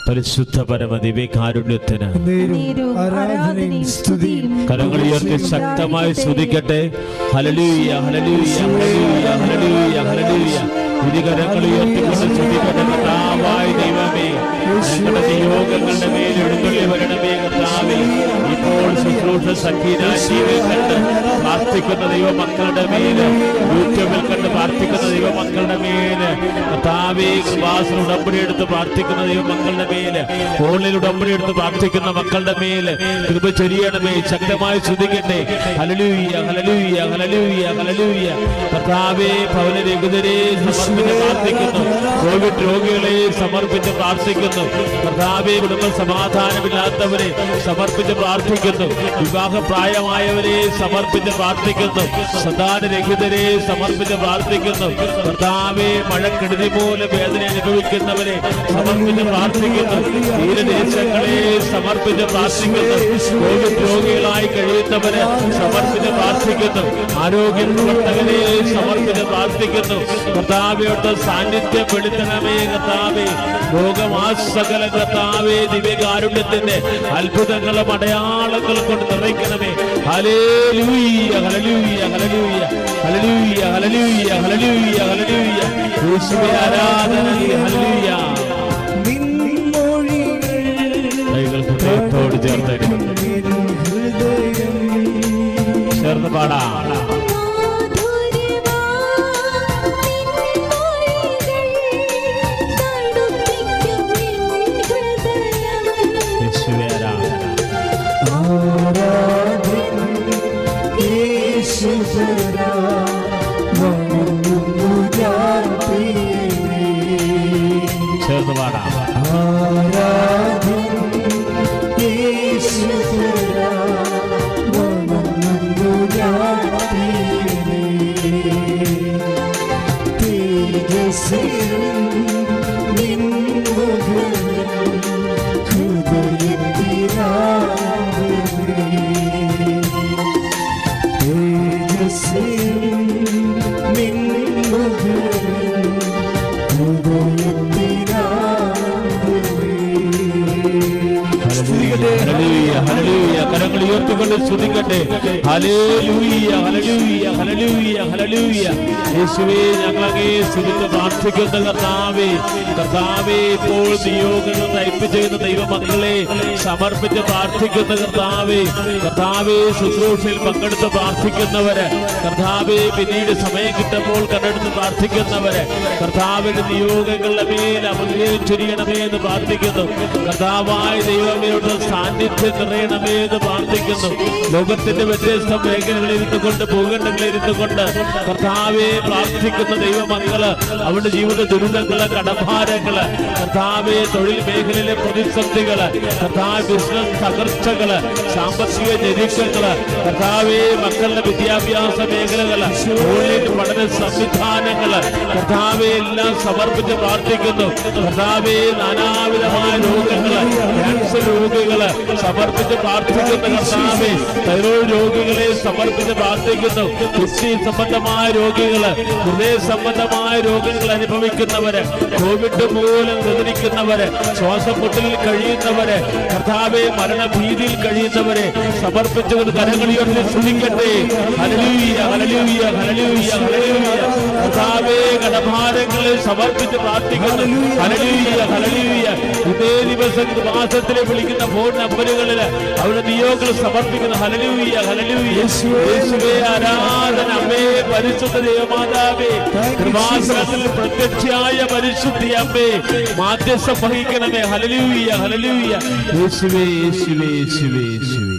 പരിശുദ്ധ പരമദിവ്യകാരുണ്യത്തിന് കരങ്ങളുയർത്തി ശക്തമായി സ്തുതിക്കട്ടെ. ഹല്ലേലൂയ ഹല്ലേലൂയ ഹല്ലേലൂയ ഹല്ലേലൂയ ഹല്ലേലൂയ. കരങ്ങളുയർത്തിക്കൊണ്ട് സ്തുതിക്കട്ടെ. കർത്താവായ ദൈവമേ, ഞങ്ങളുടെ നിയോഗങ്ങളുടെ മേൽ എഴുന്നള്ളി വരണമേ കർത്താവേ. ഇപ്പോൾ ശുശ്രൂഷ സഖീനാശീവിൽ കണ്ട് പ്രാർത്ഥിക്കുന്ന ദൈവമക്കളുടെ മേല്, യൂട്യൂബിൽ കണ്ട് പ്രാർത്ഥിക്കുന്ന ദൈവമക്കളുടെ മേല് കർത്താവേ, കൃപാസന ഉടമ്പടി എടുത്ത് പ്രാർത്ഥിക്കുന്ന ദൈവമക്കളുടെ മേല്, ഫോണിൽ ഉടമ്പടി എടുത്ത് പ്രാർത്ഥിക്കുന്ന മക്കളുടെ മേല് കൃപ ചൊരിയണമേ. ശക്തമായി സ്തുതിക്കട്ടെ. ഹല്ലേലൂയ ഹല്ലേലൂയ ഹല്ലേലൂയ ഹല്ലേലൂയ. കർത്താവേ, ഭവനരഹിതരെ സമർപ്പിച്ച് പ്രാർത്ഥിക്കുന്നു. കോവിഡ് രോഗികളെ സമർപ്പിച്ച് പ്രാർത്ഥിക്കുന്നു. കർത്താവേ, കുടുംബ സമാധാനമില്ലാത്തവരെ സമർപ്പിച്ച് പ്രാർത്ഥിക്കുന്നു. വിവാഹപ്രായമായവരെ സമർപ്പിച്ച് പ്രാർത്ഥിക്കുന്നു. സന്താനരഹിതരെ സമർപ്പിച്ച് പ്രാർത്ഥിക്കുന്നു. കർത്താവേ, മഴക്കെടുതി മൂലം വേദന അനുഭവിക്കുന്നവരെ സമർപ്പിച്ച് പ്രാർത്ഥിക്കുന്നു. തീരദേശങ്ങളെ സമർപ്പിച്ച് പ്രാർത്ഥിക്കുന്നു. കോവിഡ് രോഗികളായി കഴിയുന്നവരെ സമർപ്പിച്ച് പ്രാർത്ഥിക്കുന്നു. ആരോഗ്യ പ്രവർത്തകരെ സമർപ്പിച്ച് പ്രാർത്ഥിക്കുന്നു. കർത്താവയുടെ സാന്നിധ്യം വെളിത്തണമേ കർത്താവേ. ലോകമാസകല കർത്താവേ, ദിവ്യകാരുണ്യത്തിന്റെ അത്ഭുതങ്ങളും അടയാളങ്ങൾ കൊണ്ട് നിറയ്ക്കണമേ. ഹല്ലേലൂയ ഹല്ലേലൂയ ഹല്ലേലൂയ ഹല്ലേലൂയ ഹല്ലേലൂയ ഹല്ലേലൂയ ഹല്ലേലൂയ. യേശുവേ ആരാധന. ഹല്ലേലൂയ. കൈകൾ ഹൃദയത്തോട് ചേർന്ന് പാടാം. ചേർന്ന് പാടാം. കരങ്ങൾ ഉയർത്തിക്കൊണ്ട് സ്തുതിക്കട്ടെ. ഹല്ലേലൂയ ഹല്ലേലൂയ ഹല്ലേലൂയ ഹല്ലേലൂയ. യേശുവേ, ഞങ്ങളങ്ങേ സ്തുതിച്ച് പ്രാർത്ഥിക്കുന്ന കർത്താവേ. കർത്താവേ, ഇപ്പോൾ നിയോഗങ്ങൾ ടൈപ്പ് ചെയ്യുന്ന ദൈവമക്കളെ സമർപ്പിച്ച് പ്രാർത്ഥിക്കുന്ന കർത്താവേ. കർത്താവേ, ശുശ്രൂഷയിൽ പങ്കെടുത്ത് പ്രാർത്ഥിക്കുന്നവര്, കർത്താവേ, പിന്നീട് സമയം കിട്ടുമ്പോൾ കണ്ടെടുത്ത് പ്രാർത്ഥിക്കുന്നവര്, കർത്താവിന്റെ നിയോഗങ്ങളുടെ മേൽ അമൃതം ചൊരിയണമേ എന്ന് പ്രാർത്ഥിക്കുന്നു. കർത്താവായ ദൈവമേയുടെ സാന്നിധ്യം നിറയണമേ എന്ന് പ്രാർത്ഥിക്കുന്നു. ലോകത്തിന്റെ വ്യത്യസ്ത മേഖലകളിൽ ഇരുന്നുകൊണ്ട്, ഭൂഖണ്ഡങ്ങളിൽ ഇരുന്നുകൊണ്ട് കർത്താവെ പ്രാർത്ഥിക്കുന്ന ദൈവമക്കള്, അവരുടെ ജീവിത ദുരിതങ്ങള്, കടഭാരങ്ങള്, കർത്താവെ തൊഴിൽ മേഖലയിലെ പ്രതിസന്ധികള്, കർത്താവ് ബിസിനസ് തകർച്ചകള്, സാമ്പത്തിക ഞെരുക്കങ്ങള്, കർത്താവെ മക്കളുടെ വിദ്യാഭ്യാസ മേഖലകള്, ഓൺലൈൻ പഠന സംവിധാനങ്ങള്, കർത്താവെ എല്ലാം സമർപ്പിച്ച് പ്രാർത്ഥിക്കുന്നു. കർത്താവെ നാനാവിധമായ രോഗങ്ങള്, ക്യാൻസർ രോഗികള് സമർപ്പിച്ച് പ്രാർത്ഥിക്കുന്ന കർത്താവെ, തൈറോയ്ഡ് രോഗികളെ സമർപ്പിച്ച് പ്രാർത്ഥിക്കുന്നു. കിഡ്നി സംബന്ധമായ രോഗികള്, ഹൃദയ സംബന്ധമായ രോഗങ്ങൾ അനുഭവിക്കുന്നവര്, കോവിഡ് മൂലം വേദനിക്കുന്നവര്, ശ്വാസം മുട്ടലിൽ കഴിയുന്നവര്, കർത്താവെ മരണഭീതിയിൽ കഴിയുന്നവരെ സമർപ്പിച്ചുകൊണ്ട് കരങ്ങളുയർത്തി സ്തുതിക്കട്ടെ. ഹല്ലേലൂയ ഹല്ലേലൂയ ഹല്ലേലൂയ ഹല്ലേലൂയ. കർത്താവെ കടഭാരങ്ങളെ സമർപ്പിച്ച് പ്രാർത്ഥിക്കുന്നു. ഹല്ലേലൂയ ഹല്ലേലൂയ. ഇതേ ദിവസം മാസത്തിലെ വിളിക്കുന്ന ഫോൺ നമ്പറുകളിൽ അവരുടെ നിയോഗങ്ങൾ സമർപ്പിക്കുന്നു. ഹല്ലേലൂയ ഹല്ലേലൂയ. യേശുവേ ആരാധന. അമ്മേ പരിശുദ്ധ ദേവമാതാവേ, കൃപാസനത്തിൽ പ്രത്യക്ഷയായ പരിശുദ്ധി അമ്മേ, മാധ്യസ്ഥം വഹിക്കണമേ. ഹല്ലേലൂയ ഹല്ലേലൂയ. യേശുവേ യേശുവേ യേശുവേ യേശുവേ.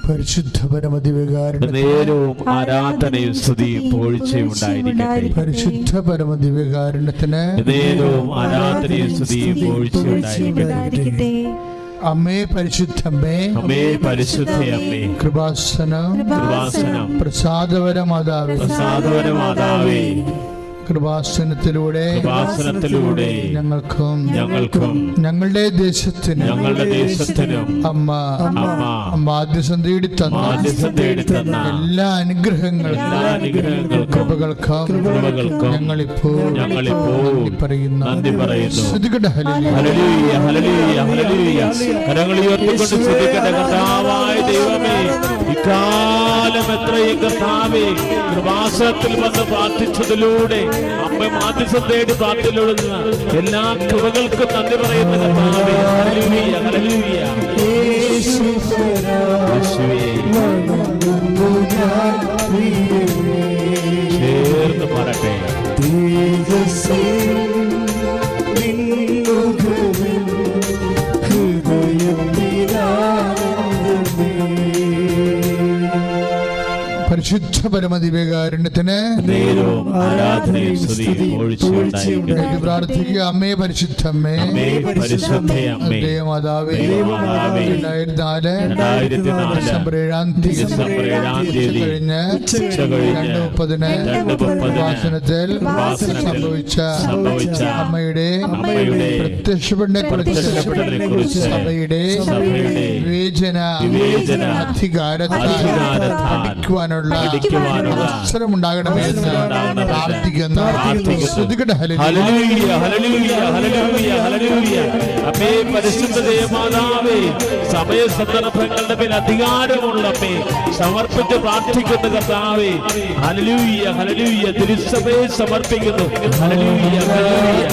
പരിശുദ്ധ പരമദിവ്യകാരുണ്യത്തിന് നേരവും ആരാധനയും സ്തുതിയും പുകഴ്ചയും ഉണ്ടായിരിക്കട്ടെ. പരിശുദ്ധ പരമദിവ്യകാരുണ്യത്തിന് നേരവും ആരാധനയും സ്തുതിയും പുകഴ്ചയും ഉണ്ടായിരിക്കട്ടെ. അമ്മേ പരിശുദ്ധമ്മേ, അമ്മേ പരിശുദ്ധയമ്മേ, കൃപാസനം പ്രസാദവരമാതാവേ, പ്രസാദവരമാതാവേ, കൃപാസനത്തിലൂടെ ഞങ്ങൾക്കും ഞങ്ങളുടെ ദേശത്തിനും അമ്മ മാധ്യസ്ഥം തേടി തന്ന എല്ലാ അനുഗ്രഹങ്ങൾക്കും കൃപകൾക്കും ഞങ്ങളിപ്പോൾ പറയുന്നു. ഹല്ലേലൂയ ഹല്ലേലൂയ കരങ്ങൾ ഉയർത്തിക്കൊണ്ട് ശ്രദ്ധിക്കട്ടെ. കർത്താവായ ദൈവമേ, ഇക്കാലം എത്രയും കർത്താവേ കൃപാസനത്തിൽ വന്ന് പ്രാർത്ഥിച്ചതിലൂടെ അമ്മ മാധ്യസ്ഥം തേടി പ്രാർത്ഥനയിലൂടെ എല്ലാ കൃപകൾക്കും നന്ദി പറയുന്ന കർത്താവേ. Hallelujah, hallelujah. ചേർന്ന് പറട്ടെ. പരിശുദ്ധ പരമദിവ്യകാരുണ്യത്തിന് പ്രാർത്ഥിക്കുക. അമ്മേ പരിശുദ്ധമ്മേ, ദേവമാതാവേ, 2004 ഡിസംബർ 7 കഴിഞ്ഞ് 2:30 വാസനത്തിൽ സംഭവിച്ച അമ്മയുടെ പ്രത്യക്ഷപ്പെടലിനെക്കുറിച്ച് സഭയുടെ വിവേചന അധികാരത്തിൽ പഠിക്കുവാനുള്ള അവസരമുണ്ടാകണമേ എന്ന് പ്രാർത്ഥിക്കുന്ന സമയ സന്ദർഭങ്ങളുടെ മേൽ അധികാരമുള്ളമ്മേ സമർപ്പിച്ച് പ്രാർത്ഥിക്കുന്ന കർത്താവേ. ഹല്ലേലൂയ, ഹല്ലേലൂയ. തിരുസഭയെ സമർപ്പിക്കുന്നു. ഹല്ലേലൂയ, ഹല്ലേലൂയ.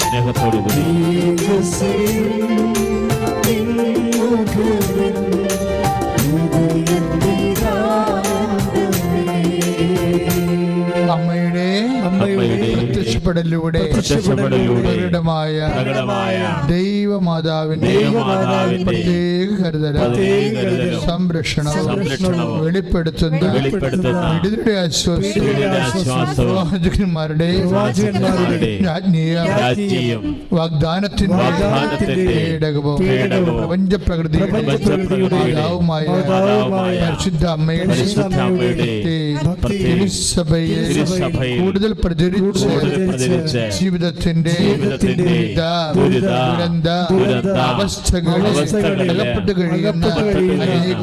സ്നേഹത്തോടുകൂടി അമ്മയുടെ പ്രത്യക്ഷപ്പെടലിലൂടെ പ്രകടമായ ദൈവമാതാവിന്റെ പ്രത്യേക കരുതലും സംരക്ഷണവും വെളിപ്പെടുത്തുന്ന വിടുതലയുടെ ആശ്വാസന്മാരുടെ രാജ്ഞിയും വാഗ്ദാനത്തിന്റെ പേടകവും പ്രപഞ്ച പ്രകൃതിയുടെ പരിശുദ്ധ അമ്മയുടെ തിരുസഭയെ കൂടുതൽ പ്രചരിച്ച് ജീവിതത്തിന്റെ ദുരന്ത അവസ്ഥകളിൽ അകപ്പെട്ട് കഴിയുന്ന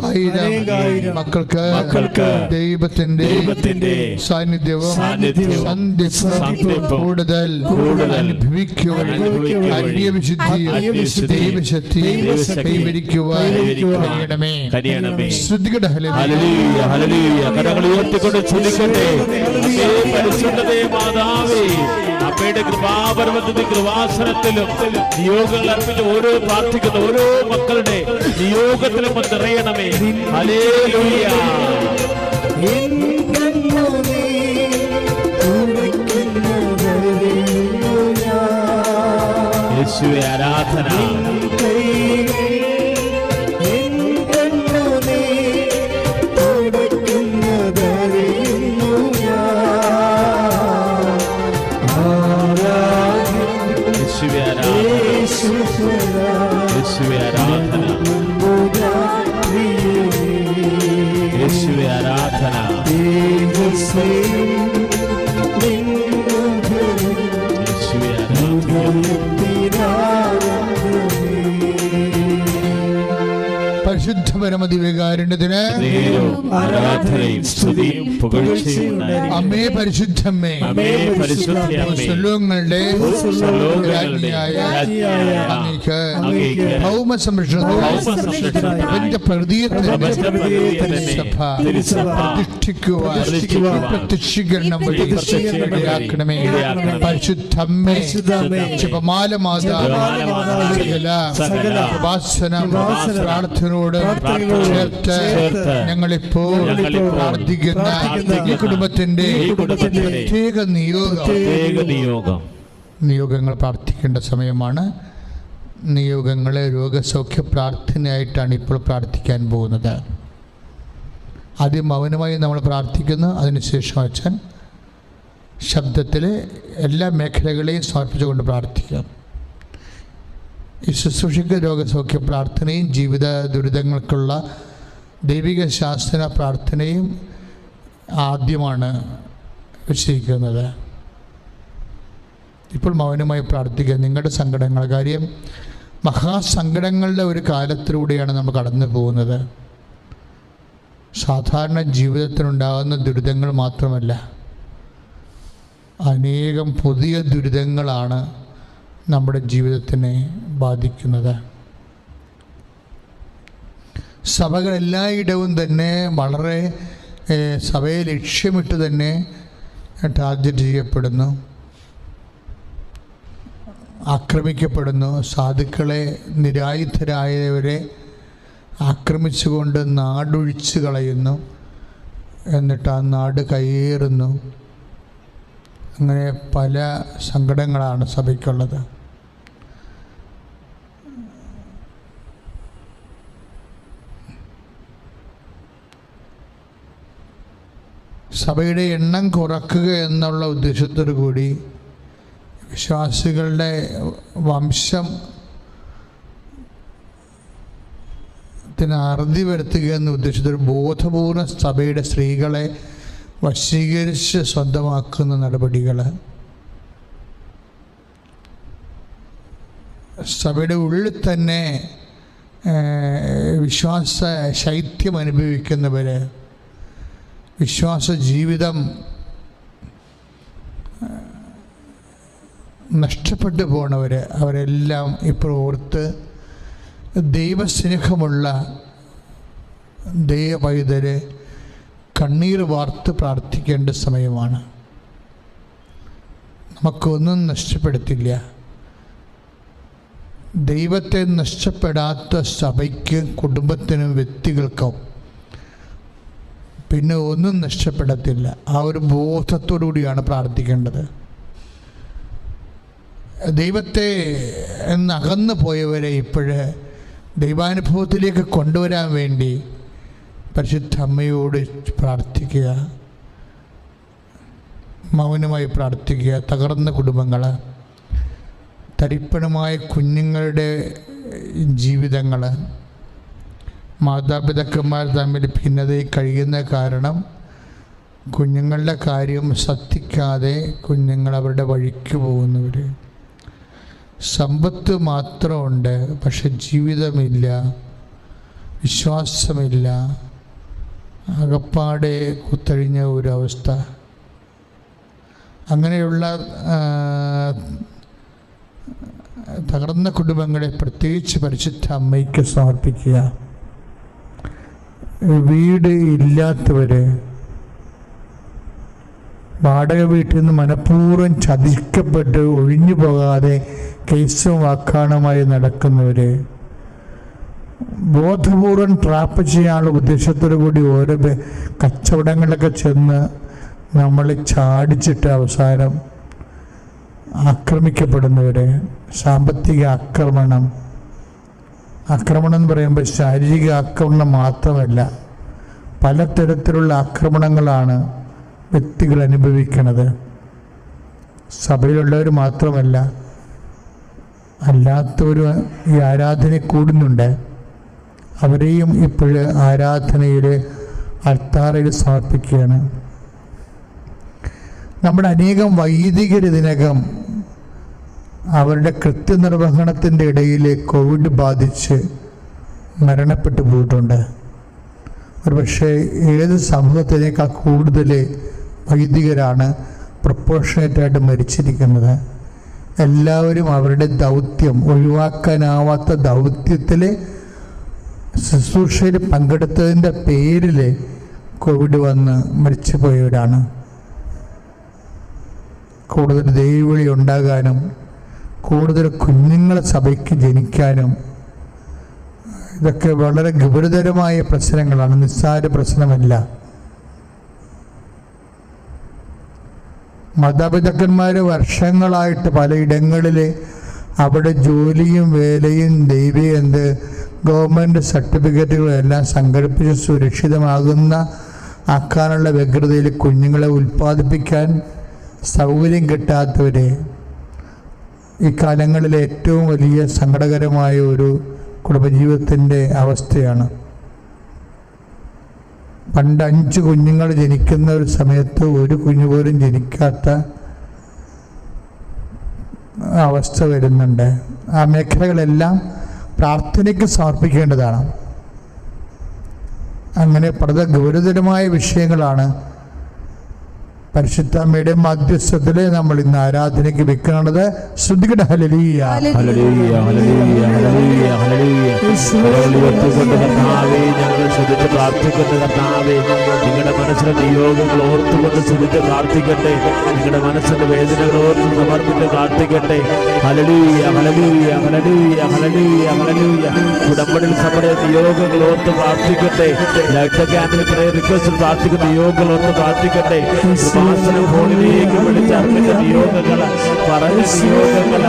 അനേകായിരം മക്കൾക്ക് ദൈവത്തിന്റെ സാന്നിധ്യവും കൂടുതൽ അനുഭവിക്കുവാൻ ദൈവശക്തി കൈവരിക്കുവാൻ കഴിയണമേ. ശ്രദ്ധിക്കട്ടെ. Hallelujah, hallelujah. കരങ്ങൾ ഉയർത്തിക്കൊണ്ട് ചൊല്ലിക്കട്ടെ. പരിശുദ്ധതേ മാതാവേ, അമ്മയുടെ കൃപാപർവ്വതത്തിൽ കൃപാസനത്തിലും നിയോഗങ്ങൾ അർപ്പിച്ച് ഓരോ പ്രാർത്ഥിക്കുന്ന ഓരോ മക്കളുടെ നിയോഗത്തിലും നിറയണമേ. ഹല്ലേലൂയ. യേശുവേ ആരാധന. യേശുവേ ആരാധന. യേശുവേ ആരാധന. പരിശുദ്ധ പരമദിവ്യകാരുണ്യത്തിന് അമ്മേ പരിശുദ്ധമ്മേ, സ്വലോകങ്ങളുടെ രാജ്ഞിയായ അങ്ങേക്ക് ഭൗമ സംരക്ഷണ പ്രകൃതിയെ സഭ പ്രതിഷ്ഠിക്കുവാൻ പ്രത്യക്ഷീകരണം വഴി ഇടയാക്കണമേ. പരിശുദ്ധമ്മേ, ജപമാല മാതാ ഉപാസനം പ്രാർത്ഥനയോട് ചേർത്ത് ഞങ്ങളിപ്പോൾ പ്രാർത്ഥിക്കുന്ന ഈ കുടുംബത്തിന്റെ പ്രത്യേക നിയോഗങ്ങൾ പ്രാർത്ഥിക്കേണ്ട സമയമാണ്. നിയോഗങ്ങളെ രോഗസൗഖ്യ പ്രാർത്ഥനയായിട്ടാണ് ഇപ്പോൾ പ്രാർത്ഥിക്കാൻ പോകുന്നത്. ആദ്യം മൗനമായി നമ്മൾ പ്രാർത്ഥിക്കുന്നു. അതിനുശേഷം അച്ഛൻ ശബ്ദത്തിൽ എല്ലാ മേഖലകളെയും സമർപ്പിച്ചുകൊണ്ട് പ്രാർത്ഥിക്കാം. ഈ ശുശ്രൂഷയ്ക്ക് രോഗസൗഖ്യ പ്രാർത്ഥനയും ജീവിത ദുരിതങ്ങൾക്കുള്ള ദൈവിക ശാസ്ത്ര പ്രാർത്ഥനയും ആദ്യമാണ് വെച്ചിരിക്കുന്നത്. ഇപ്പോൾ മൗനമായി പ്രാർത്ഥിക്കുക. നിങ്ങളുടെ സങ്കടങ്ങൾ, കാര്യം മഹാസങ്കടങ്ങളുടെ ഒരു കാലത്തിലൂടെയാണ് നമ്മൾ കടന്നു പോകുന്നത്. സാധാരണ ജീവിതത്തിനുണ്ടാകുന്ന ദുരിതങ്ങൾ മാത്രമല്ല, അനേകം പുതിയ ദുരിതങ്ങളാണ് നമ്മുടെ ജീവിതത്തിനെ ബാധിക്കുന്നത്. സഭകൾ എല്ലായിടവും തന്നെ വളരെ സഭയെ ലക്ഷ്യമിട്ട് തന്നെ ടാർഗറ്റ് ചെയ്യപ്പെടുന്നു, ആക്രമിക്കപ്പെടുന്നു. സാധുക്കളെ, നിരായുധരായവരെ ആക്രമിച്ചുകൊണ്ട് നാടൊഴിച്ചു കളയുന്നു, എന്നിട്ട് ആ നാട് കയ്യേറുന്നു. അങ്ങനെ പല സങ്കടങ്ങളാണ് സഭയ്ക്കുള്ളത്. സഭയുടെ എണ്ണം കുറക്കുക എന്നുള്ള ഉദ്ദേശത്തോടു കൂടി വിശ്വാസികളുടെ വംശത്തിന് അറുതി വരുത്തുക എന്ന ഉദ്ദേശത്തോടെ ബോധപൂർവ്വ സഭയുടെ സ്ത്രീകളെ വശീകരിച്ച് സ്വന്തമാക്കുന്ന നടപടികൾ, സഭയുടെ ഉള്ളിൽ തന്നെ വിശ്വാസ ശൈത്യം അനുഭവിക്കുന്നവർ, വിശ്വാസ ജീവിതം നഷ്ടപ്പെട്ടു പോണവർ, അവരെല്ലാം ഇപ്പോൾ ഓർത്ത് ദൈവസ്നേഹമുള്ള ദൈവപൈതല് കണ്ണീർ വാർത്ത് പ്രാർത്ഥിക്കേണ്ട സമയമാണ്. നമുക്കൊന്നും നഷ്ടപ്പെടുത്തില്ല. ദൈവത്തെ നഷ്ടപ്പെടാത്ത സഭയ്ക്കും കുടുംബത്തിനും വ്യക്തികൾക്കും പിന്നെ ഒന്നും നഷ്ടപ്പെടത്തില്ല. ആ ഒരു ബോധത്തോടു കൂടിയാണ് പ്രാർത്ഥിക്കേണ്ടത്. ദൈവത്തെ അകന്നു പോയവരെ ഇപ്പോഴ് ദൈവാനുഭവത്തിലേക്ക് കൊണ്ടുവരാൻ വേണ്ടി പരിശുദ്ധ അമ്മയോട് പ്രാർത്ഥിക്കുക, മൗനമായി പ്രാർത്ഥിക്കുക. തകർന്ന കുടുംബങ്ങൾ, തരിപ്പണമായ കുഞ്ഞുങ്ങളുടെ ജീവിതങ്ങൾ, മാതാപിതാക്കന്മാർ തമ്മിൽ ഭിന്നതയിൽ കഴിയുന്ന കാരണം കുഞ്ഞുങ്ങളുടെ കാര്യം ശ്രദ്ധിക്കാതെ കുഞ്ഞുങ്ങൾ അവരുടെ വഴിക്ക് പോകുന്നവർ, സമ്പത്ത് മാത്രമുണ്ട് പക്ഷെ ജീവിതമില്ല, വിശ്വാസമില്ല, അകപ്പാടെ കുത്തഴിഞ്ഞ ഒരവസ്ഥ. അങ്ങനെയുള്ള തകർന്ന കുടുംബങ്ങളെ പ്രത്യേകിച്ച് പരിശുദ്ധ അമ്മയ്ക്ക് സമർപ്പിക്കുക. വീട് ഇല്ലാത്തവർ, വാടക വീട്ടിൽ നിന്ന് മനഃപൂർവ്വം ചതിക്കപ്പെട്ട് ഒഴിഞ്ഞു പോകാതെ കേസും വാക്കാണുമായി നടക്കുന്നവർ, ബോധപൂർവം ട്രാപ്പ് ചെയ്യാനുള്ള ഉദ്ദേശത്തോടു കൂടി ഓരോ കച്ചവടങ്ങളിലൊക്കെ ചെന്ന് നമ്മളെ ചാടിച്ചിട്ട് അവസാനം ആക്രമിക്കപ്പെടുന്നവർ, സാമ്പത്തിക ആക്രമണം എന്ന് പറയുമ്പോൾ ശാരീരിക ആക്രമണം മാത്രമല്ല, പലതരത്തിലുള്ള ആക്രമണങ്ങളാണ് വ്യക്തികൾ അനുഭവിക്കുന്നത്. സഭയിലുള്ളവർ മാത്രമല്ല, അല്ലാത്തവർ ഈ ആരാധനയിൽ കൂടുന്നുണ്ട്. അവരെയും ഇപ്പോഴ് ആരാധനയിൽ അൾത്താരയിൽ സമർപ്പിക്കുകയാണ്. നമ്മുടെ അനേകം വൈദികർ ഇതിനകം അവരുടെ കൃത്യനിർവഹണത്തിൻ്റെ ഇടയിൽ കോവിഡ് ബാധിച്ച് മരണപ്പെട്ടു പോയിട്ടുണ്ട്. ഒരുപക്ഷെ ഏത് സമൂഹത്തിനേക്കാൾ കൂടുതൽ വൈദികരാണ് പ്രൊപ്പോർഷനേറ്റായിട്ട് മരിച്ചിരിക്കുന്നത്. എല്ലാവരും അവരുടെ ദൗത്യം, ഒഴിവാക്കാനാവാത്ത ദൗത്യത്തിൽ ശുശ്രൂഷയിൽ പങ്കെടുത്തതിൻ്റെ പേരിൽ കോവിഡ് വന്ന് മരിച്ചു പോയവരാണ്. കൂടുതൽ ദൈവവിളി ഉണ്ടാകാനും കൂടുതൽ കുഞ്ഞുങ്ങളെ സഭയ്ക്ക് ജനിക്കാനും ഇതൊക്കെ വളരെ ഗുരുതരമായ പ്രശ്നങ്ങളാണ്, നിസ്സാര പ്രശ്നമല്ല. മാതാപിതാക്കന്മാർ വർഷങ്ങളായിട്ട് പലയിടങ്ങളിൽ അവിടെ ജോലിയും വേലയും ഗവൺമെൻറ് സർട്ടിഫിക്കറ്റുകളും എല്ലാം സംഘടിപ്പിച്ച് സുരക്ഷിതമാകുന്ന ആക്കാനുള്ള വ്യഗ്രതയിൽ കുഞ്ഞുങ്ങളെ ഉൽപ്പാദിപ്പിക്കാൻ സൗകര്യം കിട്ടാത്തവരെ ഈ കാലങ്ങളിൽ ഏറ്റവും വലിയ സങ്കടകരമായ ഒരു കുടുംബജീവിതത്തിൻ്റെ അവസ്ഥയാണ്. പണ്ട് 5 കുഞ്ഞുങ്ങൾ ജനിക്കുന്ന ഒരു സമയത്ത് ഒരു കുഞ്ഞു പോലും ജനിക്കാത്ത അവസ്ഥ വരുന്നുണ്ട്. ആ മേഖലകളെല്ലാം പ്രാർത്ഥനയ്ക്ക് സമർപ്പിക്കേണ്ടതാണ്. അങ്ങനെ ഗുരുതരമായ വിഷയങ്ങളാണ് പരിശുദ്ധമ്മയുടെ മധ്യസ്ഥത്തില് നമ്മൾ ഇന്ന് ആരാധനയ്ക്ക് വെക്കുന്നത്. ശ്രുതികട ഹല്ലേലൂയ ഹല്ലേലൂയ ഹല്ലേലൂയ ഹല്ലേലൂയ ഹല്ലേലൂയ. ഞങ്ങൾ ശ്രദ്ധിച്ച് പ്രാർത്ഥിക്കുന്ന കർത്താവേ, നിങ്ങളുടെ മനസ്സിലെ നിയോഗങ്ങൾ ഓർത്തുകൊണ്ട് ശ്രദ്ധിച്ച് പ്രാർത്ഥിക്കട്ടെ. നിങ്ങളുടെ മനസ്സിന്റെ വേദനകൾ ഓർത്ത് സമർപ്പിച്ച് പ്രാർത്ഥിക്കട്ടെ. ഹല്ലേലൂയ ഹല്ലേലൂയ ഹല്ലേലൂയ ഹല്ലേലൂയ ഹല്ലേലൂയ. ഉടമ്പടിയിൽ സഭയുടെ നിയോഗങ്ങൾ ഓർത്ത് പ്രാർത്ഥിക്കട്ടെ. ലൈറ്റ് ക്യാൻഡിൽ പ്രയർ റിക്വസ്റ്റ് പ്രാർത്ഥിക്കുന്ന നിയോഗങ്ങൾ ഓർത്ത് പ്രാർത്ഥിക്കട്ടെ. ഫോണിലേക്ക് വിളിച്ചറിഞ്ഞ നിയോഗങ്ങൾ, പറഞ്ഞ നിയോഗങ്ങൾ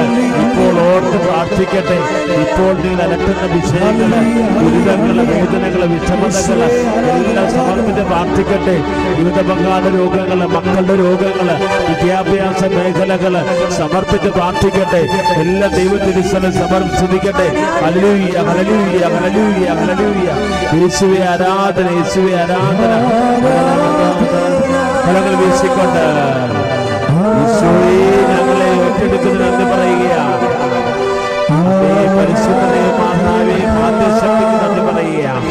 ഇപ്പോൾ ഓർത്ത് പ്രാർത്ഥിക്കട്ടെ. ഇപ്പോൾ നിങ്ങൾ അലട്ടുന്ന വിഷയങ്ങള്, ദുരിതങ്ങള്, വേദനകള്, വിഷമതകള് എല്ലാം സമർപ്പിച്ച് പ്രാർത്ഥിക്കട്ടെ. വിവിധ പങ്കാള രോഗങ്ങള്, മക്കളുടെ രോഗങ്ങള്, വിദ്യാഭ്യാസ മേഖലകള് സമർപ്പിച്ച് പ്രാർത്ഥിക്കട്ടെ. എല്ലാ ദൈവത്തിരിസ്ഥലം സമർപ്പിച്ചിരിക്കട്ടെ. ഹല്ലേലൂയ ഹല്ലേലൂയ ഹല്ലേലൂയ ഹല്ലേലൂയ. യേശുവേ ആരാധന, യേശുവേ ആരാധന. ഫലങ്ങൾ വീശിക്കൊണ്ട് ഈശോയെ ഞങ്ങളെ ഏറ്റെടുക്കുന്ന നന്ദി പറയുകയാണ്. പരിശുദ്ധനെ മാതാവേ മാധ്യസ്ഥതയ്ക്ക് നന്ദി പറയുകയാണ്.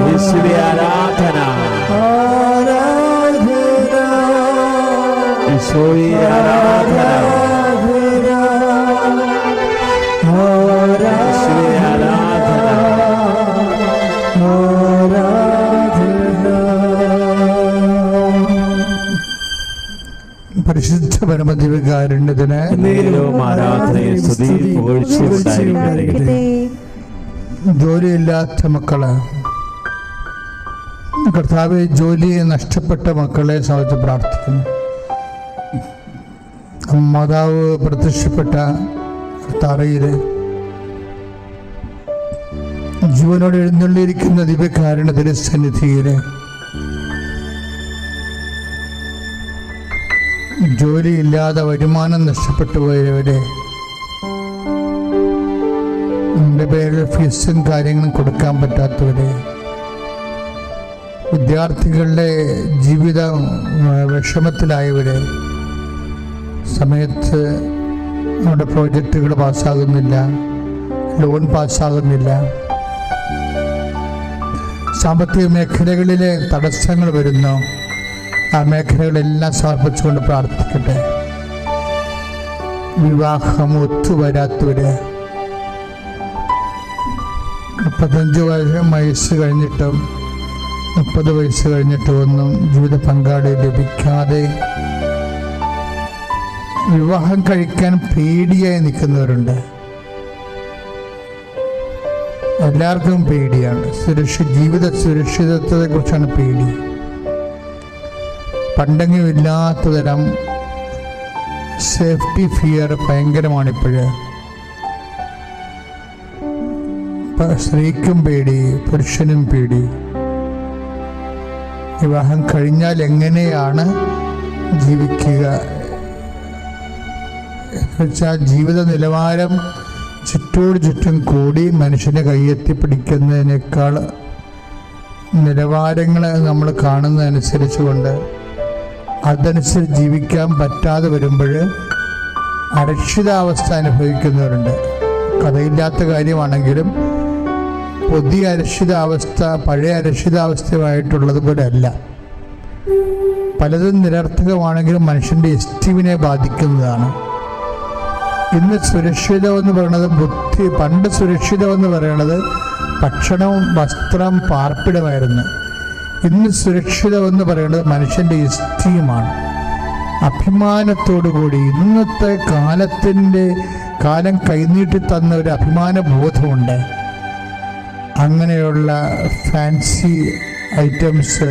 യേശുവേ ആരാധന, ഈശോയെ ആരാധന, യേശുവേ ആരാധന. പരിശുദ്ധ പരമദിവ്യകാരുണ്യത്തിന് ജോലിയില്ലാത്ത മക്കള്, കർത്താവെ ജോലിയെ നഷ്ടപ്പെട്ട മക്കളെ സംബന്ധിച്ച് പ്രാർത്ഥിക്കുന്നു. മാതാവ് പ്രത്യക്ഷപ്പെട്ട തറയില് ജീവനോട് എഴുന്നള്ളിയിരിക്കുന്ന ദിവ്യകാരുണ്യത്തിന്റെ സന്നിധിയില് ജോലിയില്ലാതെ വരുമാനം നഷ്ടപ്പെട്ടു പോയവരെ, എൻ്റെ പേരിൽ ഫീസും കാര്യങ്ങളും കൊടുക്കാൻ പറ്റാത്തവരെ, വിദ്യാർത്ഥികളുടെ ജീവിത വിഷമത്തിലായവരെ, സമയത്ത് നമ്മുടെ പ്രോജക്റ്റുകൾ പാസ്സാകുന്നില്ല, ലോൺ പാസ്സാകുന്നില്ല, സാമ്പത്തിക മേഖലകളിലെ തടസ്സങ്ങൾ വരുന്നു, ആ മേഖലകളെല്ലാം സമർപ്പിച്ചുകൊണ്ട് പ്രാർത്ഥിക്കട്ടെ. വിവാഹം ഒത്തുവരാത്തവര്, 35 വയസ്സ് കഴിഞ്ഞിട്ടും 30 വയസ്സ് കഴിഞ്ഞിട്ടും ഒന്നും ജീവിത പങ്കാളി ലഭിക്കാതെ വിവാഹം കഴിക്കാൻ പേടിയായി നിൽക്കുന്നവരുണ്ട്. എല്ലാവർക്കും പേടിയാണ്. ജീവിത സുരക്ഷിതത്വത്തെ കുറിച്ചാണ് പേടി. പണ്ടെങ്കിലും ഇല്ലാത്ത തരം സേഫ്റ്റി ഫിയർ ഭയങ്കരമാണിപ്പോഴ്. സ്ത്രീക്കും പേടി, പുരുഷനും പേടി. വിവാഹം കഴിഞ്ഞാൽ എങ്ങനെയാണ് ജീവിക്കുക എന്നുവെച്ചാൽ ജീവിത നിലവാരം ചുറ്റോട് ചുറ്റും കൂടി മനുഷ്യനെ കയ്യെത്തിപ്പിടിക്കുന്നതിനേക്കാൾ നിലവാരങ്ങൾ നമ്മൾ കാണുന്നതനുസരിച്ച് കൊണ്ട് അതനുസരിച്ച് ജീവിക്കാൻ പറ്റാതെ വരുമ്പോൾ അരക്ഷിതാവസ്ഥ അനുഭവിക്കുന്നവരുണ്ട്. കഥയില്ലാത്ത കാര്യമാണെങ്കിലും പുതിയ അരക്ഷിതാവസ്ഥ പഴയ അരക്ഷിതാവസ്ഥയുമായിട്ടുള്ളതുപോലെ അല്ല. പലതും നിരർത്ഥകമാണെങ്കിലും മനുഷ്യൻ്റെ എസ്റ്റീമിനെ ബാധിക്കുന്നതാണ്. ഇന്ന് സുരക്ഷിതമെന്ന് പറയുന്നത് പണ്ട് സുരക്ഷിതമെന്ന് പറയുന്നത് ഭക്ഷണം, വസ്ത്രം, പാർപ്പിടമായിരുന്നു. ഇന്ന് സുരക്ഷിതമെന്ന് പറയുന്നത് മനുഷ്യൻ്റെ എസ്റ്റീമാണ്. അഭിമാനത്തോടു കൂടി ഇന്നത്തെ കാലം കൈനീട്ടി തന്ന ഒരു അഭിമാന ബോധമുണ്ട്. അങ്ങനെയുള്ള ഫാൻസി ഐറ്റംസ്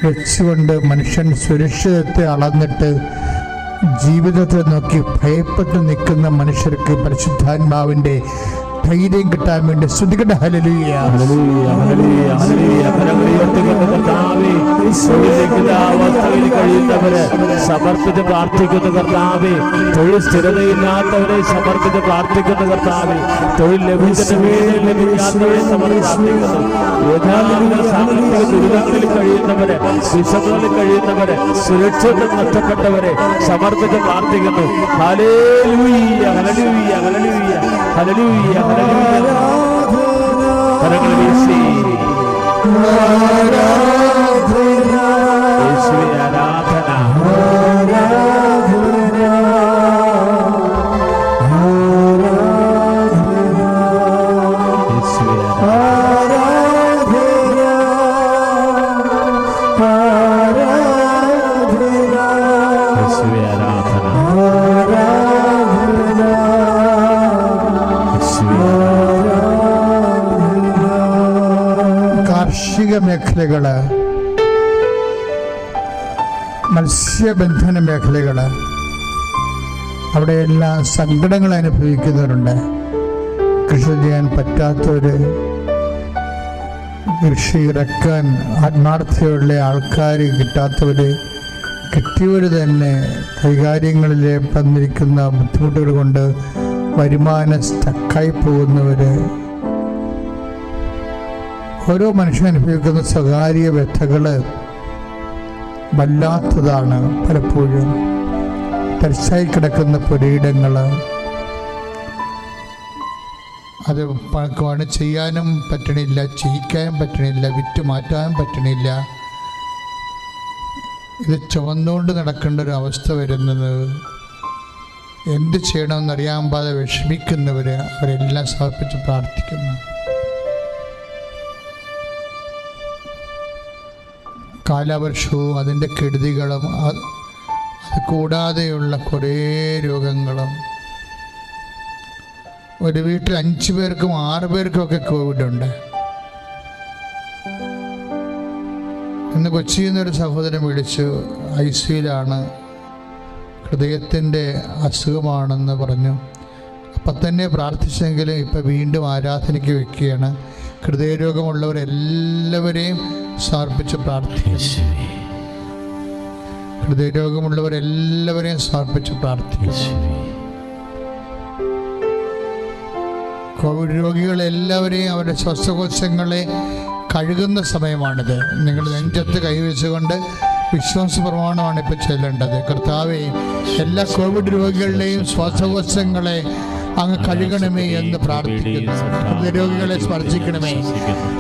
വെച്ചുകൊണ്ട് മനുഷ്യൻ സുരക്ഷിതത്തെ അളന്നിട്ട് ജീവിതത്തെ നോക്കി ഭയപ്പെട്ട് നിൽക്കുന്ന മനുഷ്യർക്ക് പരിശുദ്ധാത്മാവിൻ്റെ ധൈര്യം കിട്ടാൻ വേണ്ടി സ്തുതിക്കട്ടെ. ഹല്ലേലൂയ ഹല്ലേലൂയ ഹല്ലേലൂയ ഹല്ലേലൂയ. കഴിയുന്നവരെ സമർപ്പിച്ച് പ്രാർത്ഥിക്കുന്ന കർത്താവേ, തൊഴിൽ സ്ഥിരതയില്ലാത്തവരെ സമർപ്പിച്ച് പ്രാർത്ഥിക്കുന്ന കർത്താവേ, തൊഴിൽ ലഭിക്കാത്തവരെ സമർപ്പിക്കുന്നു. സാമ്പത്തിക ദുരിതങ്ങളിൽ കഴിയുന്നവരെ, വിഷമങ്ങളിൽ കഴിയുന്നവരെ, സുരക്ഷിതം നഷ്ടപ്പെട്ടവരെ സമർപ്പിച്ച് പ്രാർത്ഥിക്കുന്നു. ഹല്ലേലൂയ ഹല്ലേലൂയ ഹല്ലേലൂയ ഹല്ലേലൂയ ഹല്ലേലൂയ. കരങ്ങൾ വീശി യേശുവേ ആരാധന. കാർഷിക മേഖലകള്, മത്സ്യബന്ധന മേഖലകള്, അവിടെയെല്ലാം സങ്കടങ്ങൾ അനുഭവിക്കുന്നവരുണ്ട്. കൃഷി ചെയ്യാൻ പറ്റാത്തവര്, കൃഷി ഇറക്കാൻ ആത്മാർത്ഥതയുള്ള ആൾക്കാർ കിട്ടാത്തവര്, കിട്ടിയവർ തന്നെ കൈകാര്യങ്ങളിൽ വന്നിരിക്കുന്ന ബുദ്ധിമുട്ടുകൾ കൊണ്ട് വരുമാനം സ്റ്റക്കായി പോകുന്നവര്, ഓരോ മനുഷ്യൻ അനുഭവിക്കുന്ന സ്വകാര്യ വ്യഥകള് വല്ലാത്തതാണ്. പലപ്പോഴും തരിശായി കിടക്കുന്ന പുരയിടങ്ങള്, അത് പണി ചെയ്യാനും പറ്റണില്ല, ചെയ്യിക്കാനും പറ്റണില്ല, വിറ്റ് മാറ്റാനും പറ്റണില്ല. ഇത് ചുമന്നുകൊണ്ട് നടക്കേണ്ട ഒരു അവസ്ഥ വരുന്നത്, എന്ത് ചെയ്യണമെന്നറിയാൻ പാതെ വിഷമിക്കുന്നവർ അവരെല്ലാം സമർപ്പിച്ച് പ്രാർത്ഥിക്കുന്നു. കാലവർഷവും അതിൻ്റെ കെടുതികളും അത് കൂടാതെയുള്ള കുറേ രോഗങ്ങളും. ഒരു വീട്ടിൽ 5 പേർക്കും 6 പേർക്കുമൊക്കെ കോവിഡുണ്ട്. ഇന്ന് കൊച്ചിയിൽ നിന്നൊരു സഹോദരൻ വിളിച്ചു, ICUയിലാണ്, ഹൃദയത്തിൻ്റെ അസുഖമാണെന്ന് പറഞ്ഞു. അപ്പം തന്നെ പ്രാർത്ഥിച്ചെങ്കിലും ഇപ്പം വീണ്ടും ആരാധനയ്ക്ക് വെക്കുകയാണ്. ഹൃദയരോഗമുള്ളവരെല്ലാവരെയും സമർപ്പിച്ച് പ്രാർത്ഥിക്കും. ഹൃദയരോഗമുള്ളവരെല്ലാവരെയും സമർപ്പിച്ച് പ്രാർത്ഥിക്കും. കോവിഡ് രോഗികളെല്ലാവരെയും അവരുടെ ശ്വാസകോശങ്ങളെ കഴുകുന്ന സമയമാണിത്. നിങ്ങൾ നെഞ്ചത്ത് കൈവച്ചുകൊണ്ട് വിശ്വാസ പ്രമാണമാണ് ഇപ്പോൾ ചെല്ലേണ്ടത്. കർത്താവേ, എല്ലാ കോവിഡ് രോഗികളുടെയും ശ്വാസകോശങ്ങളെ അങ്ങ് കഴുകണമേ എന്ന് പ്രാർത്ഥിക്കുന്നു. ഹൃദയരോഗികളെ സ്പർശിക്കണമേ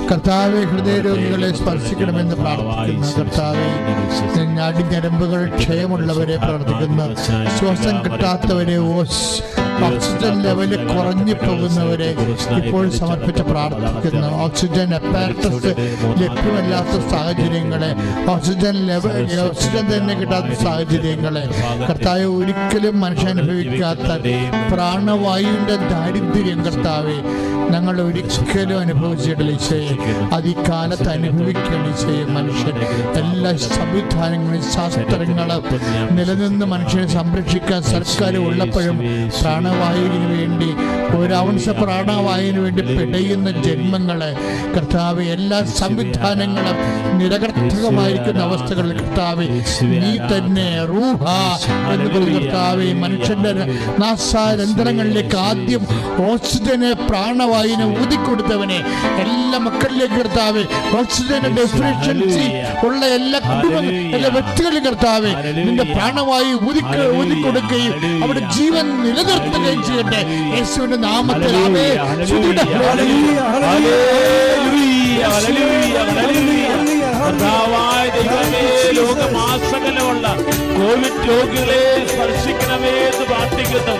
കർത്താവെ, ഹൃദയരോഗികളെ സ്പർശിക്കണമെന്ന് പ്രാർത്ഥിക്കുന്നു. കർത്താവെ, നാടിഞരമ്പുകൾ ക്ഷയമുള്ളവരെ പ്രാർത്ഥിക്കുന്നു. ശ്വാസം കിട്ടാത്തവരെ, ഓക്സിജൻ ലെവല് കുറഞ്ഞു പോകുന്നവരെ ഇപ്പോൾ സമർപ്പിച്ച് പ്രാർത്ഥിക്കുന്നു. ഓക്സിജൻ അപ്പാരറ്റസ് ലഭ്യമല്ലാത്ത സാഹചര്യങ്ങളെ, ഓക്സിജൻ തന്നെ കിട്ടാത്ത സാഹചര്യങ്ങളെ, കർത്താവെ, ഒരിക്കലും മനുഷ്യൻ അനുഭവിക്കാത്ത പ്രാണവായുവിൻ്റെ ദാരിദ്ര്യം കർത്താവെ ഞങ്ങൾ ഒരിക്കലും അനുഭവിച്ചിട്ടില്ല. ഈശോയെ, അത് ഈ കാലത്ത് അനുഭവിക്കണം ഈശോയെ. മനുഷ്യൻ എല്ലാ സംവിധാനങ്ങളും ശാസ്ത്രങ്ങളും നിലനിന്ന് മനുഷ്യനെ സംരക്ഷിക്കാൻ സർക്കാർ ഉള്ളപ്പോഴും പ്രാണവായുവിന് വേണ്ടി, ഒരൗൺസ പ്രാണവായുവിന് വേണ്ടി പിടയുന്ന ജന്മങ്ങളെ കർത്താവ്, എല്ലാ സംവിധാനങ്ങളും നിരർത്ഥകമായിരിക്കുന്ന അവസ്ഥകളിൽ കർത്താവ് നീ തന്നെ റൂഹ എന്ന് പറയുന്ന കർത്താവ്, മനുഷ്യന്റെ നാസാരന്ധ്രങ്ങളിലേക്ക് ആദ്യം ഓക്സിജനെ പ്രാണവായുവിനെ ഊതിക്കൊടുത്തവനെ എല്ലാ മക്കളിലേക്ക് കർത്താവ്, ഓക്സിജന്റെ ഡെഫിഷ്യൻസി ഉള്ള എല്ലാ കുടുംബങ്ങളും, എല്ലാ വ്യക്തികളിലും കർത്താവ് നിന്റെ പ്രാണവായു ഊതിക്കൊടുക്കുകയും അവിടെ ജീവൻ നിലനിർത്തുകയും ചെയ്യട്ടെ യേശുവിന്റെ നാമത്തിൽ. ലോകമാസകലമുള്ള കോവിഡ് രോഗികളെ സ്പർശിക്കണമേ എന്ന് പ്രാർത്ഥിക്കുന്നു.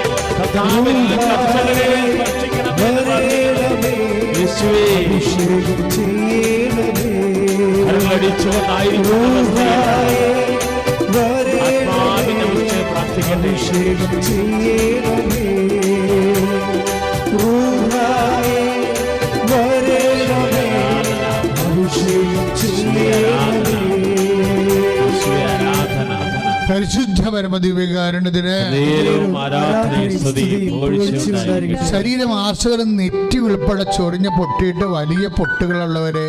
പരിശുദ്ധ പരമദിവ്യകാരുണ്യത്തിന് ശരീരം ആർച്ചകളും നെറ്റി ഉൾപ്പെടെ ചൊറിഞ്ഞ പൊട്ടിയിട്ട് വലിയ പൊട്ടുകളുള്ളവരെ,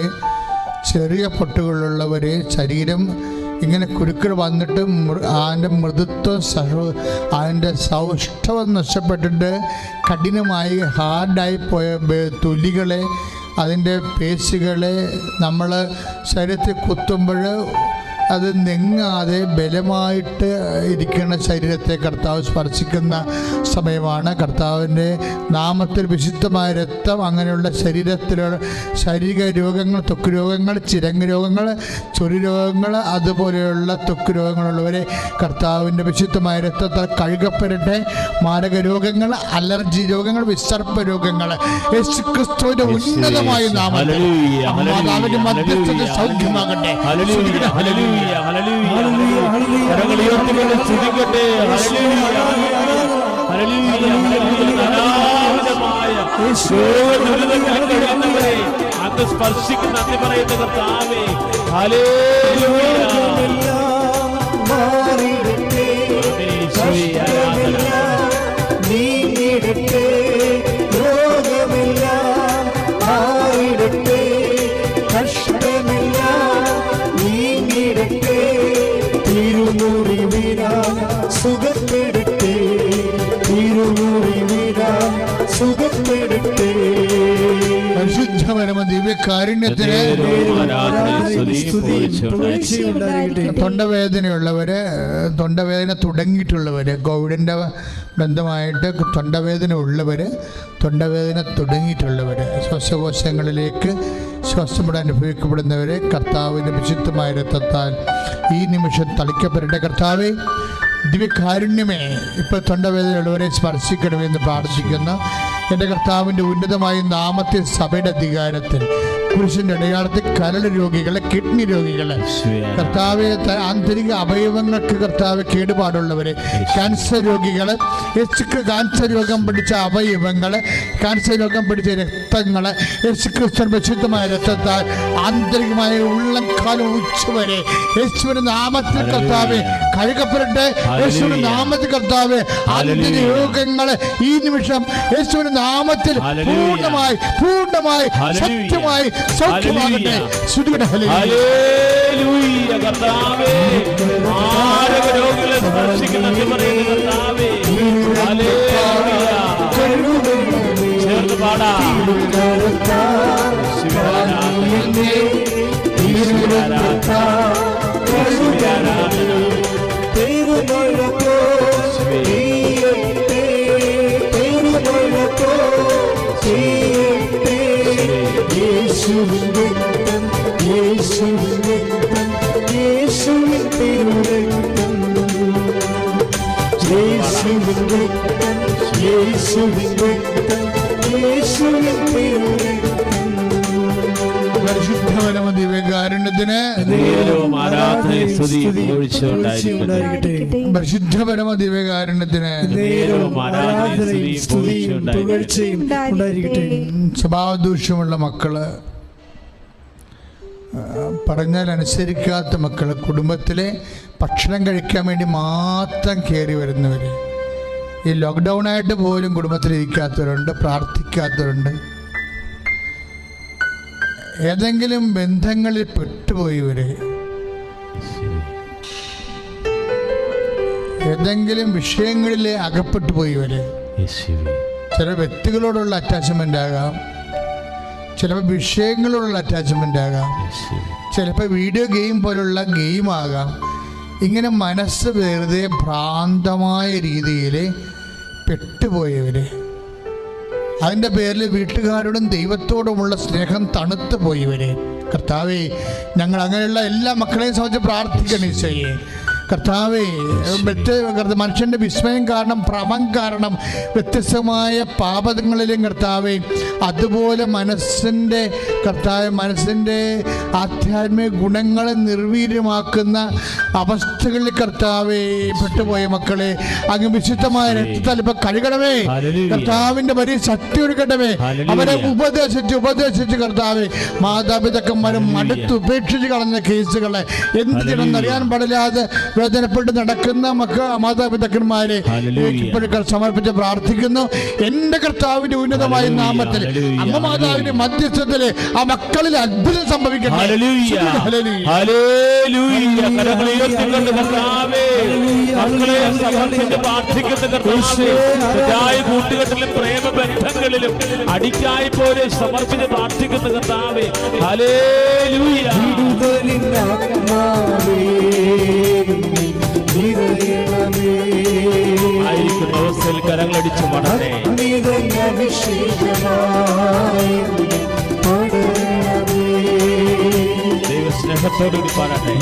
ചെറിയ പൊട്ടുകളുള്ളവരെ, ശരീരം ഇങ്ങനെ കുരുക്കൾ വന്നിട്ട് അതിൻ്റെ മൃദുത്വം അതിൻ്റെ സൗഷ്ഠവം നഷ്ടപ്പെട്ടിട്ട് കഠിനമായി ഹാർഡായി പോയ തൊലികളെ, അതിൻ്റെ പേശികളെ നമ്മൾ ശരീരത്തിൽ കുത്തുമ്പോൾ അത് നെങ്ങാതെ ബലമായിട്ട് ഇരിക്കുന്ന ശരീരത്തെ കർത്താവ് സ്പർശിക്കുന്ന സമയമാണ്. കർത്താവിൻ്റെ നാമത്തിൽ വിശുദ്ധമായ രക്തം അങ്ങനെയുള്ള ശരീരത്തിലുള്ള ശാരീരിക രോഗങ്ങൾ, ത്വക്ക് രോഗങ്ങൾ, ചിരങ്ങ് രോഗങ്ങൾ, ചൊറി രോഗങ്ങൾ, അതുപോലെയുള്ള ത്വക്ക് രോഗങ്ങളുള്ളവരെ കർത്താവിൻ്റെ വിശുദ്ധമായ രക്തത്താൽ കഴുകപ്പെടട്ടെ. മാരക രോഗങ്ങൾ, അലർജി രോഗങ്ങൾ, വിസർപ്പ രോഗങ്ങൾ യേശുക്രിസ്തുവിന്റെ ഉന്നതമായ നാമത്തിൽ മാതാവിന്റെ മധ്യസ്ഥത സൗഖ്യമാകട്ടെ. അങ്ങ് സ്പർശിക്കുന്ന നന്ദി പറയുന്ന കർത്താവേ, സുഖപ്പെടുത്തേ, സുഖപ്പെടുത്തേ. പരിശുദ്ധപരമ ദിവ്യകാരുണ്യത്തിന് തൊണ്ടവേദനയുള്ളവര്, തൊണ്ടവേദന തുടങ്ങിയിട്ടുള്ളവര്, കോവിഡിൻ്റെ ബന്ധമായിട്ട് തൊണ്ടവേദന ഉള്ളവര്, തൊണ്ടവേദന തുടങ്ങിയിട്ടുള്ളവര്, ശ്വാസകോശങ്ങളിലേക്ക് ശ്വാസമുട അനുഭവിക്കപ്പെടുന്നവരെ കർത്താവിൻ്റെ വിശുദ്ധമായ രക്തത്താൽ ഈ നിമിഷം തളിക്കപ്പെടട്ടെ. കർത്താവേ, ദിവ്യകാരുണ്യമേ, ഇപ്പോൾ തൊണ്ടവേദനയുള്ളവരെ സ്പർശിക്കണമെന്ന് പ്രാർത്ഥിക്കുന്നു. എൻ്റെ കർത്താവിൻ്റെ ഉന്നതമായ നാമത്തിൽ സഭയുടെ അധികാരത്തിൽ കുരിശിൻ്റെ അടയാളത്തിൽ കരൾ രോഗികളെ, കിഡ്നി രോഗികളെ, കർത്താവ് ആന്തരിക അവയവങ്ങൾക്ക് കർത്താവ് കേടുപാടുള്ളവരെ, ക്യാൻസർ രോഗികളെ, ക്യാൻസർ രോഗം പിടിച്ച അവയവങ്ങൾ, ക്യാൻസർ രോഗം പിടിച്ച രക്തങ്ങൾ യേശുക്രിസ്തു വിശുദ്ധമായ രക്തത്താൽ ആന്തരികമായ ഉള്ളംകാലം ഉച്ചവരെ യേശുവിന്റെ നാമത്തിൽ കർത്താവ് കഴുകപ്പെടട്ടെ. യേശുവിന്റെ നാമത്തിൽ കർത്താവ് ആന്തരിക രോഗങ്ങളെ ഈ നിമിഷം യേശുവിന്റെ നാമത്തിൽ പൂർണ്ണമായി സത്യമായി സൗഖ്യമാകട്ടെ. ഹല്ലേലൂയ കർത്താവേ, മാരക രോഗികളെ സ്പർശിക്കുന്ന നന്ദി പറയുന്ന കർത്താവേ, ഹല്ലേലൂയ. ചേർന്ന് പാടാം. പരിശുദ്ധപരമ ദിവ്യകാരുണ്യത്തിന് പരിശുദ്ധപരമ ദിവ്യകാരുണ്യത്തിന് സ്വഭാവദൂഷ്യമുള്ള മക്കള്, പറഞ്ഞാൽ അനുസരിക്കാത്ത മക്കള്, കുടുംബത്തിലെ ഭക്ഷണം കഴിക്കാൻ വേണ്ടി മാത്രം കയറി വരുന്നവർ, ഈ ലോക്ക്ഡൗണായിട്ട് പോലും കുടുംബത്തിലിരിക്കാത്തവരുണ്ട്, പ്രാർത്ഥിക്കാത്തവരുണ്ട്, ഏതെങ്കിലും ബന്ധങ്ങളിൽ പെട്ടുപോയവര്, ഏതെങ്കിലും വിഷയങ്ങളിൽ അകപ്പെട്ടു പോയവര്, ചില വ്യക്തികളോടുള്ള അറ്റാച്ച്മെൻ്റ് ആകാം, ചിലപ്പോൾ വിഷയങ്ങളോടുള്ള അറ്റാച്ച്മെൻ്റ് ആകാം, ചിലപ്പോൾ വീഡിയോ ഗെയിം പോലുള്ള ഗെയിമാകാം. ഇങ്ങനെ മനസ്സ് വെറുതെ ഭ്രാന്തമായ രീതിയിൽ പെട്ടുപോയവര്, അതിൻ്റെ പേരിൽ വീട്ടുകാരോടും ദൈവത്തോടുമുള്ള സ്നേഹം തണുത്തു പോയവര്, കർത്താവേ, ഞങ്ങൾ അങ്ങനെയുള്ള എല്ലാ മക്കളെയും സംബന്ധിച്ച് പ്രാർത്ഥിക്കണം. ഈശോയെ കർത്താവേ, മനുഷ്യൻ്റെ വിസ്മയം കാരണം, ഭ്രമം കാരണം, വ്യത്യസ്തമായ പാപങ്ങളിലും കർത്താവേ, അതുപോലെ മനസ്സിൻ്റെ കർത്താവ് മനസ്സിൻ്റെ ആധ്യാത്മിക ഗുണങ്ങളെ നിർവീര്യമാക്കുന്ന അവസ്ഥകളിൽ കർത്താവേ പെട്ടുപോയ മക്കളെ അങ്ങ് വിശുദ്ധമായ രക്തത്താൽ ഇപ്പൊ കഴുകണമേ. കർത്താവിന്റെ വലിയ ശക്തി ഒരുക്കണമേ. അവരെ ഉപദേശിച്ച് കർത്താവേ, മാതാപിതാക്കന്മാരും മടുത്ത് ഉപേക്ഷിച്ച് കളഞ്ഞ കേസുകളെ എന്ത് ചെയ്യണമെന്നറിയാൻ പാടില്ലാതെ വേദനപ്പെട്ട് നടക്കുന്ന മാതാപിതാക്കന്മാരെ ഇപ്പോഴേക്കാൾ സമർപ്പിച്ച് പ്രാർത്ഥിക്കുന്നു. എന്റെ കർത്താവിന്റെ ഉന്നതമായ നാമത്തിൽ അമ്മ മാതാവിന്റെ മധ്യസ്ഥത്തില് ആ മക്കളിൽ അത്ഭുതം സംഭവിക്കണം. കൂട്ടുകെട്ടിലും പ്രേമബന്ധങ്ങളിലും അടിക്കായി പോലെ സമർപ്പിച്ച് പ്രാർത്ഥിക്കുന്ന കർത്താവേ, ഹല്ലേലൂയ. ആയിരിക്കുന്ന അവസ്ഥയിൽ കരങ്ങൾ കരങ്ങളടിച്ചു പാടട്ടെ. ദൈവസ്നേഹത്തോടുകൂടി പാടട്ടെ.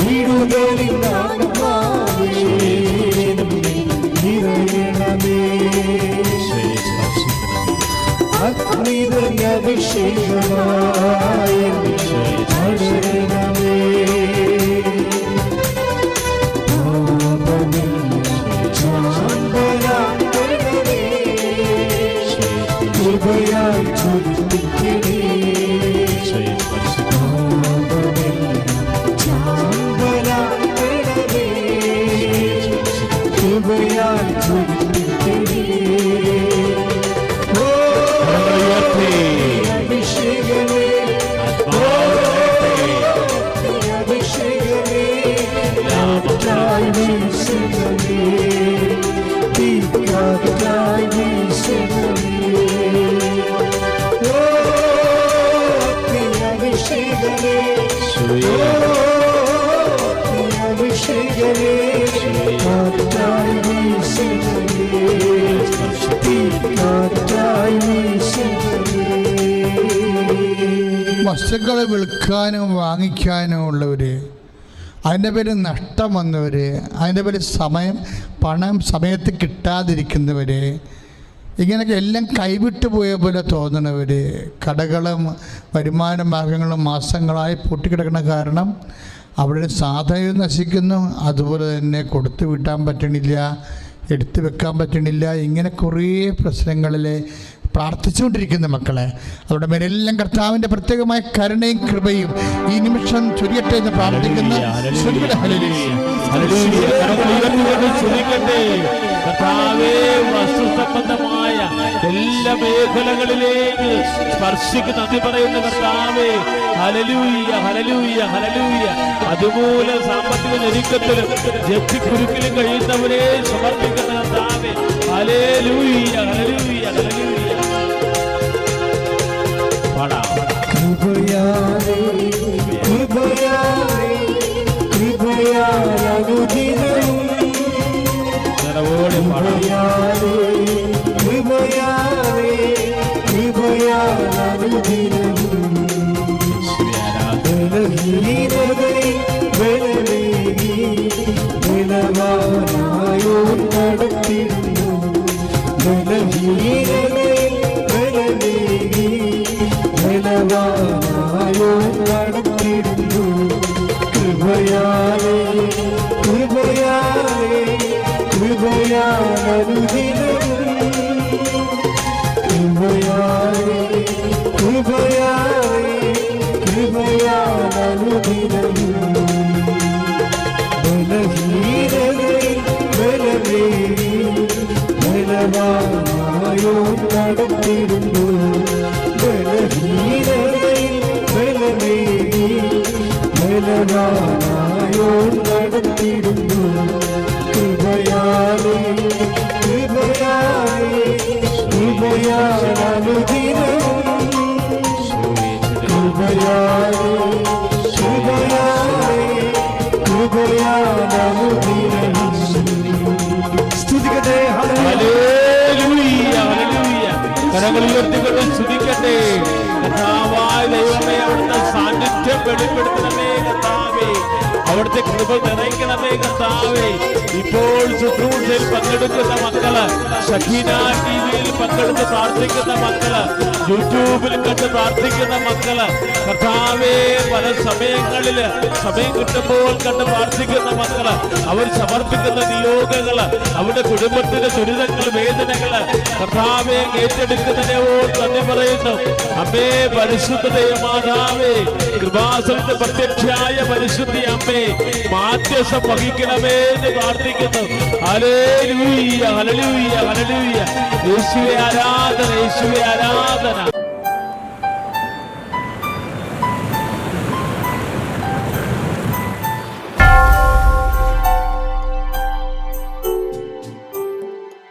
വസ്തുക്കൾ വിൽക്കാനും വാങ്ങിക്കാനും ഉള്ളവർ, അതിൻ്റെ പേര് നഷ്ടം വന്നവർ, അതിൻ്റെ പേര് പണം സമയത്ത് കിട്ടാതിരിക്കുന്നവർ, ഇങ്ങനെയൊക്കെ എല്ലാം കൈവിട്ടു പോയ പോലെ തോന്നണവർ, കടകളും വരുമാന മാർഗങ്ങളും മാസങ്ങളായി പൊട്ടിക്കിടക്കുന്ന കാരണം അവരുടെ സാധനം നശിക്കുന്നു. അതുപോലെ തന്നെ കൊടുത്തു വിട്ടാൻ പറ്റണില്ല, എടുത്തു വെക്കാൻ പറ്റണില്ല. ഇങ്ങനെ കുറേ പ്രശ്നങ്ങളിൽ പ്രാർത്ഥിച്ചുകൊണ്ടിരിക്കുന്ന മക്കളെ, അവരുടെ മേലെല്ലാം കർത്താവിൻ്റെ പ്രത്യേകമായ കരുണയും കൃപയും ഈ നിമിഷം ചൊരിയട്ടെ എന്ന് പ്രാർത്ഥിക്കുന്ന വസ്തുസംബന്ധമായ എല്ലാ മേഖലകളിലേക്ക് സ്പർശിക്ക് നന്ദി പറയുന്ന കർത്താവേ, ഹല്ലേലൂയ ഹല്ലേലൂയ ഹല്ലേലൂയ. അതുമൂലം സാമ്പത്തിക ഞെരുക്കത്തിലും ജപ്തിക്കുരുക്കിലും കഴിയുന്നവരെ സമർപ്പിക്കുന്ന കർത്താവേ, ഹല്ലേലൂയ ഹല്ലേലൂയ ഹല്ലേലൂയ. കരങ്ങളുയർത്തിക്കൊണ്ട് സ്തുതിക്കട്ടെ. കർത്താവായ ദൈവമേ, അവിടുത്തെ സാന്നിധ്യം വെളിപ്പെടുത്തണമേ കർത്താവേ, അവിടുത്തെ കൃപ നിറയ്ക്കണമേ കർത്താവേ. ഇപ്പോൾ ശുശ്രൂഷയിൽ പങ്കെടുക്കുന്ന മക്കള്, ഷഹീന ടിവിയിൽ പങ്കെടുത്ത് പ്രാർത്ഥിക്കുന്ന മക്കള്, യൂട്യൂബിൽ കണ്ട് പ്രാർത്ഥിക്കുന്ന മക്കള്, കർത്താവേ, പല സമയങ്ങളില് സമയം കിട്ടുമ്പോൾ കണ്ട് പ്രാർത്ഥിക്കുന്ന മക്കള്, അവർ സമർപ്പിക്കുന്ന നിയോഗങ്ങള്, അവരുടെ കുടുംബത്തിന്റെ ദുരിതങ്ങൾ, വേദനകള് കർത്താവേ ഏറ്റെടുക്കുന്നതിനെ നന്ദി പറയുന്നു. അമ്മേ, പരിശുദ്ധ ദൈവമാതാവേ, കൃപാസനത്തെ പ്രത്യക്ഷയായ പരിശുദ്ധി അമ്മേ, മാധ്യസ്ഥം വഹിക്കണമേ എന്ന് പ്രാർത്ഥിക്കുന്നു. ഹല്ലേലൂയ ഹല്ലേലൂയ ഹല്ലേലൂയ. യേശുവേ ആരാധന, യേശുവേ ആരാധന.